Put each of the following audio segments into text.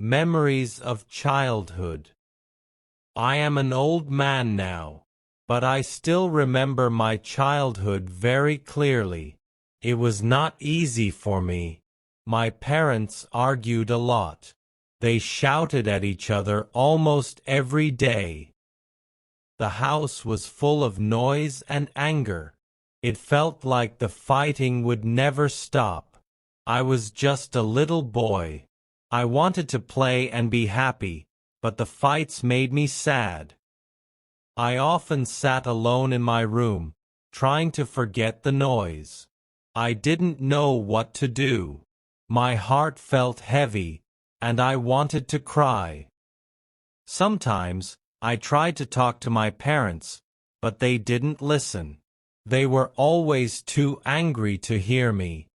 Memories of childhood. I am an old man now, but I still remember my childhood very clearly. It was not easy for me. My parents argued a lot. They shouted at each other almost every day. The house was full of noise and anger. It felt like the fighting would never stop. I was just a little boy. I wanted to play and be happy, but the fights made me sad. I often sat alone in my room, trying to forget the noise. I didn't know what to do. My heart felt heavy, and I wanted to cry. Sometimes, I tried to talk to my parents, but they didn't listen. They were always too angry to hear me.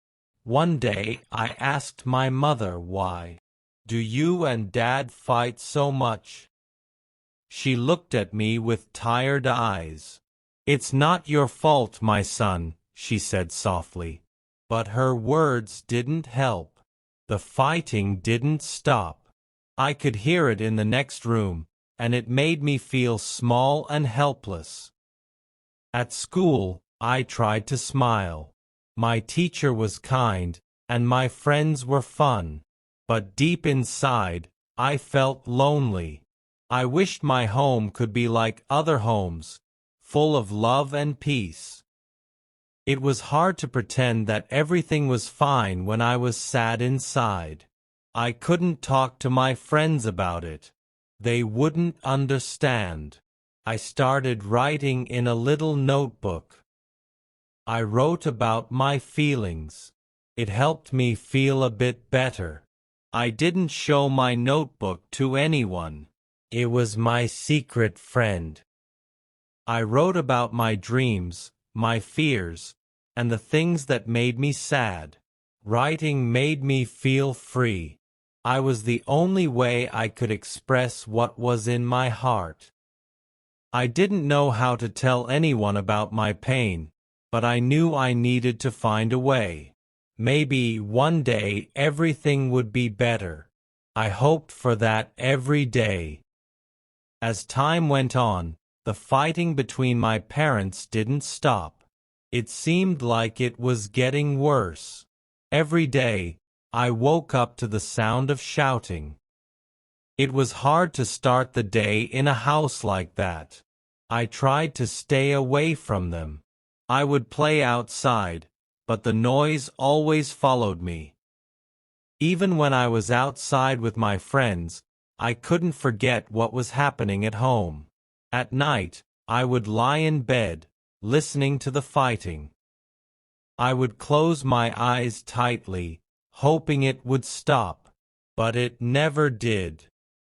One day, I asked my mother why. "Do you and Dad fight so much?" She looked at me with tired eyes. "It's not your fault, my son," she said softly. But her words didn't help. The fighting didn't stop. I could hear it in the next room, and it made me feel small and helpless. At school, I tried to smile. My teacher was kind, and my friends were fun. But deep inside, I felt lonely. I wished my home could be like other homes, full of love and peace. It was hard to pretend that everything was fine when I was sad inside. I couldn't talk to my friends about it. They wouldn't understand. I started writing in a little notebook. I wrote about my feelings. It helped me feel a bit better. I didn't show my notebook to anyone. It was my secret friend. I wrote about my dreams, my fears, and the things that made me sad. Writing made me feel free. I was the only way I could express what was in my heart. I didn't know how to tell anyone about my pain, but I knew I needed to find a way. Maybe one day everything would be better. I hoped for that every day. As time went on, the fighting between my parents didn't stop. It seemed like it was getting worse. Every day, I woke up to the sound of shouting. It was hard to start the day in a house like that. I tried to stay away from them. I would play outside, but the noise always followed me. Even when I was outside with my friends, I couldn't forget what was happening at home. At night, I would lie in bed, listening to the fighting. I would close my eyes tightly, hoping it would stop, but it never did.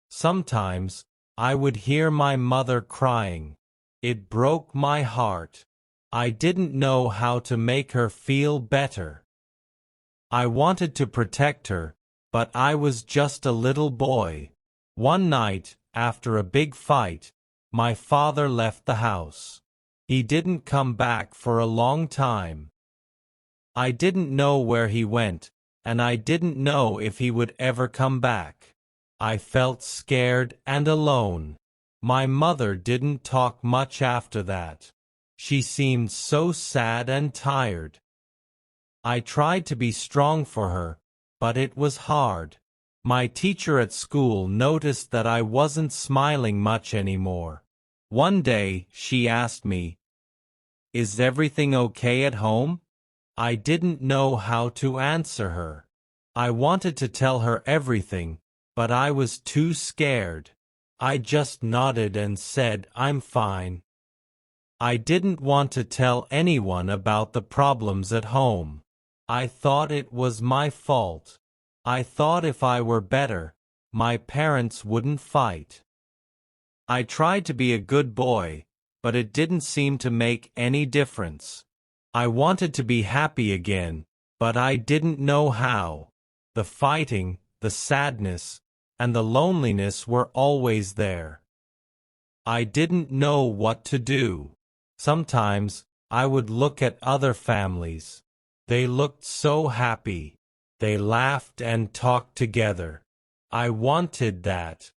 Sometimes, I would hear my mother crying. It broke my heart. I didn't know how to make her feel better. I wanted to protect her, but I was just a little boy. One night, after a big fight, my father left the house. He didn't come back for a long time. I didn't know where he went, and I didn't know if he would ever come back. I felt scared and alone. My mother didn't talk much after that. She seemed so sad and tired. I tried to be strong for her, but it was hard. My teacher at school noticed that I wasn't smiling much anymore. One day, she asked me, "Is everything okay at home?" I didn't know how to answer her. I wanted to tell her everything, but I was too scared. I just nodded and said, "I'm fine." I didn't want to tell anyone about the problems at home. I thought it was my fault. I thought if I were better, my parents wouldn't fight. I tried to be a good boy, but it didn't seem to make any difference. I wanted to be happy again, but I didn't know how. The fighting, the sadness, and the loneliness were always there. I didn't know what to do. Sometimes, I would look at other families. They looked so happy. They laughed and talked together. I wanted that.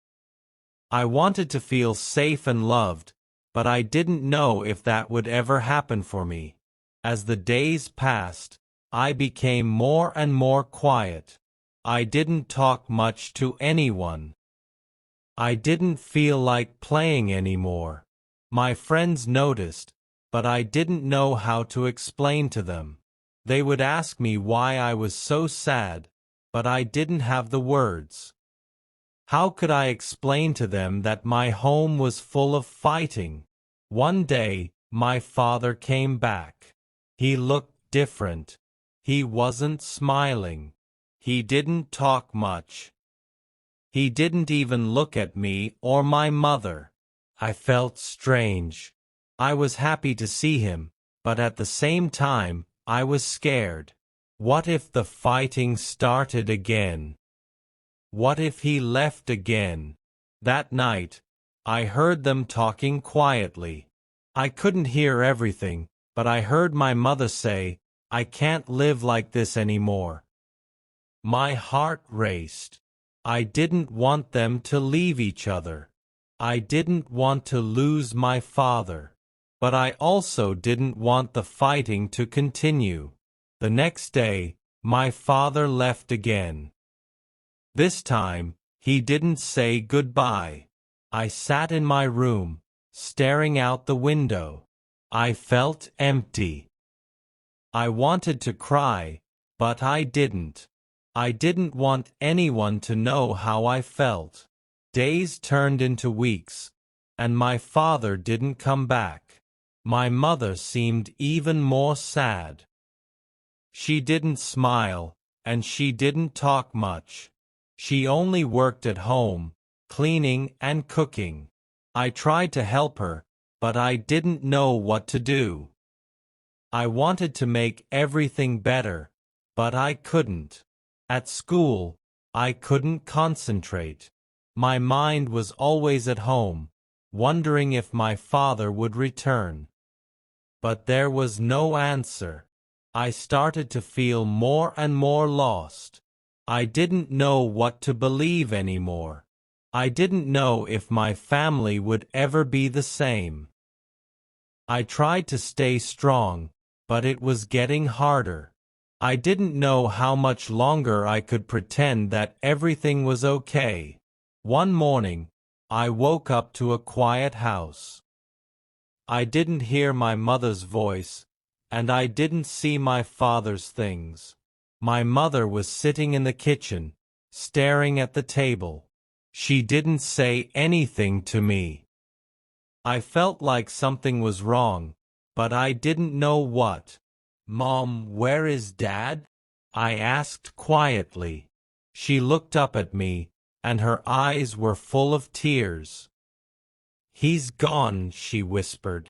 I wanted to feel safe and loved, but I didn't know if that would ever happen for me. As the days passed, I became more and more quiet. I didn't talk much to anyone. I didn't feel like playing anymore. My friends noticed, but I didn't know how to explain to them. They would ask me why I was so sad, but I didn't have the words. How could I explain to them that my home was full of fighting? One day, my father came back. He looked different. He wasn't smiling. He didn't talk much. He didn't even look at me or my mother. I felt strange. I was happy to see him, but at the same time, I was scared. What if the fighting started again? What if he left again? That night, I heard them talking quietly. I couldn't hear everything, but I heard my mother say, "I can't live like this anymore." My heart raced. I didn't want them to leave each other. I didn't want to lose my father. But I also didn't want the fighting to continue. The next day, my father left again. This time, he didn't say goodbye. I sat in my room, staring out the window. I felt empty. I wanted to cry, but I didn't. I didn't want anyone to know how I felt. Days turned into weeks, and my father didn't come back. My mother seemed even more sad. She didn't smile, and she didn't talk much. She only worked at home, cleaning and cooking. I tried to help her, but I didn't know what to do. I wanted to make everything better, but I couldn't. At school, I couldn't concentrate. My mind was always at home, wondering if my father would return. But there was no answer. I started to feel more and more lost. I didn't know what to believe anymore. I didn't know if my family would ever be the same. I tried to stay strong, but it was getting harder. I didn't know how much longer I could pretend that everything was okay. One morning, I woke up to a quiet house. I didn't hear my mother's voice, and I didn't see my father's things. My mother was sitting in the kitchen, staring at the table. She didn't say anything to me. I felt like something was wrong, but I didn't know what. "Mom, where is Dad?" I asked quietly. She looked up at me, and her eyes were full of tears. "He's gone," she whispered.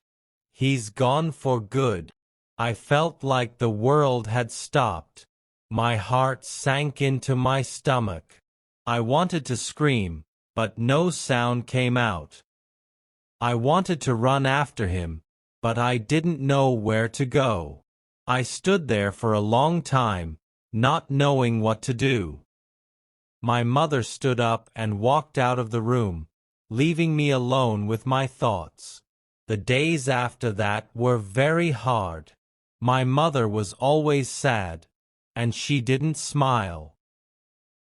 "He's gone for good." I felt like the world had stopped. My heart sank into my stomach. I wanted to scream, but no sound came out. I wanted to run after him, but I didn't know where to go. I stood there for a long time, not knowing what to do. My mother stood up and walked out of the room, leaving me alone with my thoughts. The days after that were very hard. My mother was always sad, and she didn't smile.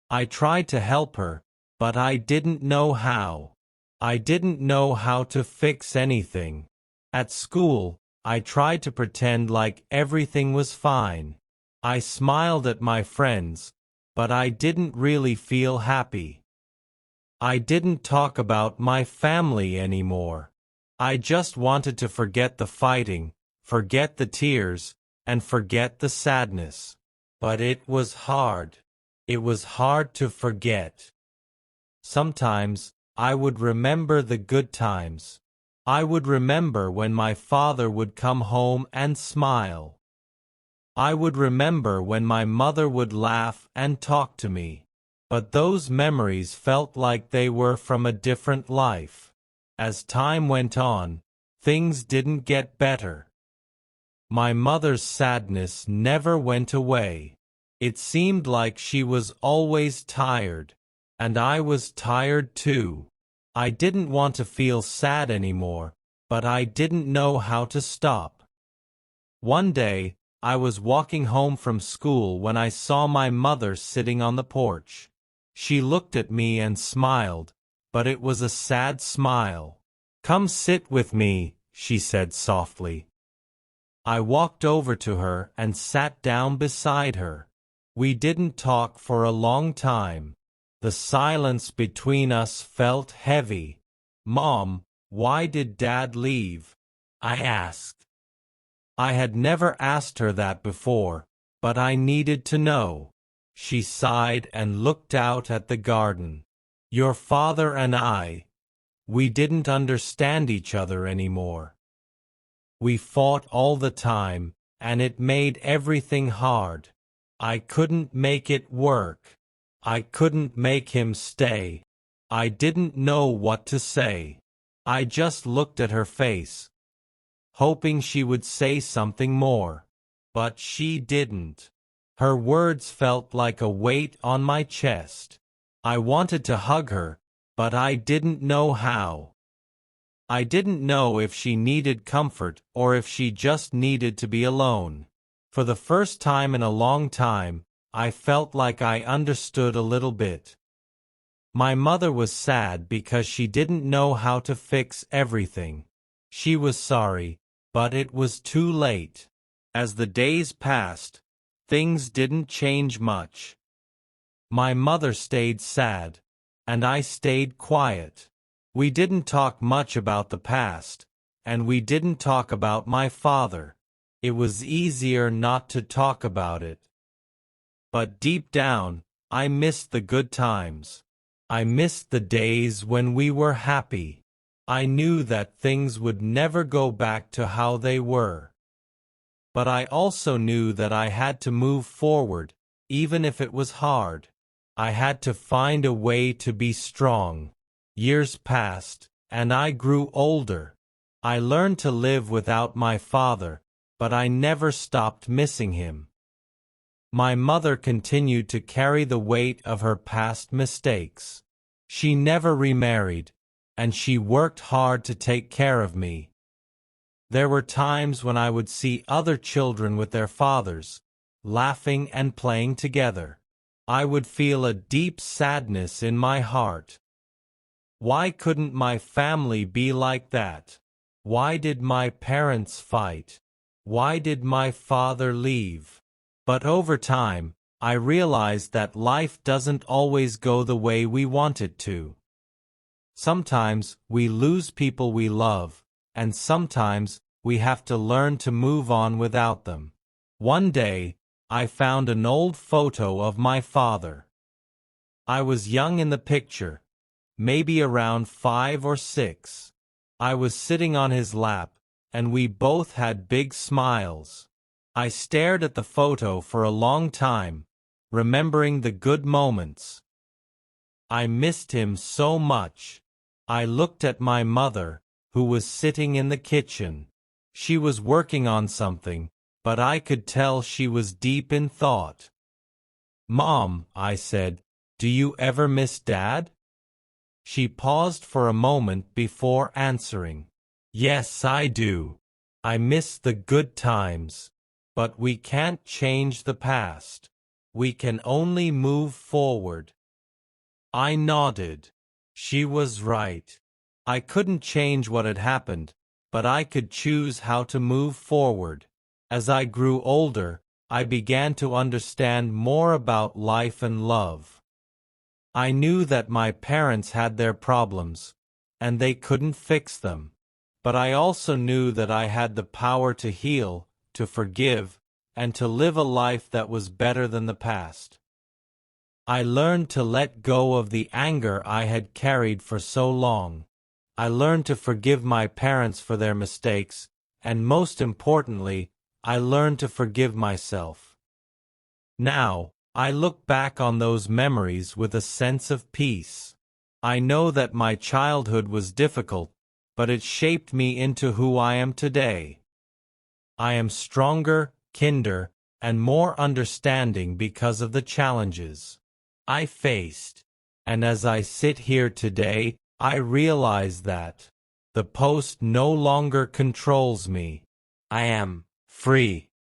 I tried to help her, but I didn't know how. I didn't know how to fix anything. At school, I tried to pretend like everything was fine. I smiled at my friends, but I didn't really feel happy. I didn't talk about my family anymore. I just wanted to forget the fighting, forget the tears, and forget the sadness. But it was hard. It was hard to forget. Sometimes, I would remember the good times. I would remember when my father would come home and smile. I would remember when my mother would laugh and talk to me. But those memories felt like they were from a different life. As time went on, things didn't get better. My mother's sadness never went away. It seemed like she was always tired, And I was tired too. I didn't want to feel sad anymore, but I didn't know how to stop. One day, I was walking home from school when I saw my mother sitting on the porch. She looked at me and smiled, but it was a sad smile. "Come sit with me," she said softly. I walked over to her and sat down beside her. We didn't talk for a long time. The silence between us felt heavy. "Mom, why did Dad leave?" I asked. I had never asked her that before, but I needed to know. She sighed and looked out at the garden. "Your father and we didn't understand each other anymore. We fought all the time, and it made everything hard. I couldn't make it work. I couldn't make him stay. I didn't know what to say. I just looked at her face, hoping she would say something more. But she didn't. Her words felt like a weight on my chest. I wanted to hug her, but I didn't know how. I didn't know if she needed comfort or if she just needed to be alone. For the first time in a long time, I felt like I understood a little bit. My mother was sad because she didn't know how to fix everything. She was sorry, but it was too late. As the days passed, things didn't change much. My mother stayed sad, and I stayed quiet. We didn't talk much about the past, and we didn't talk about my father. It was easier not to talk about it. But deep down, I missed the good times. I missed the days when we were happy. I knew that things would never go back to how they were. But I also knew that I had to move forward, even if it was hard. I had to find a way to be strong. Years passed, and I grew older. I learned to live without my father, but I never stopped missing him. My mother continued to carry the weight of her past mistakes. She never remarried, and she worked hard to take care of me. There were times when I would see other children with their fathers, laughing and playing together. I would feel a deep sadness in my heart. Why couldn't my family be like that? Why did my parents fight? Why did my father leave? But over time, I realized that life doesn't always go the way we want it to. Sometimes we lose people we love, and sometimes we have to learn to move on without them. One day, I found an old photo of my father. I was young in the picture, maybe around 5 or 6. I was sitting on his lap, and we both had big smiles. I stared at the photo for a long time, remembering the good moments. I missed him so much. I looked at my mother, who was sitting in the kitchen. She was working on something, but I could tell she was deep in thought. "Mom," I said, "do you ever miss Dad?" She paused for a moment before answering. "Yes, I do. I miss the good times. But we can't change the past. We can only move forward." I nodded. She was right. I couldn't change what had happened, but I could choose how to move forward. As I grew older, I began to understand more about life and love. I knew that my parents had their problems, and they couldn't fix them. But I also knew that I had the power to heal, to forgive, and to live a life that was better than the past. I learned to let go of the anger I had carried for so long. I learned to forgive my parents for their mistakes, and most importantly, I learned to forgive myself. Now, I look back on those memories with a sense of peace. I know that my childhood was difficult, but it shaped me into who I am today. I am stronger, kinder, and more understanding because of the challenges I faced. and as I sit here today, I realize that the post no longer controls me. I am free.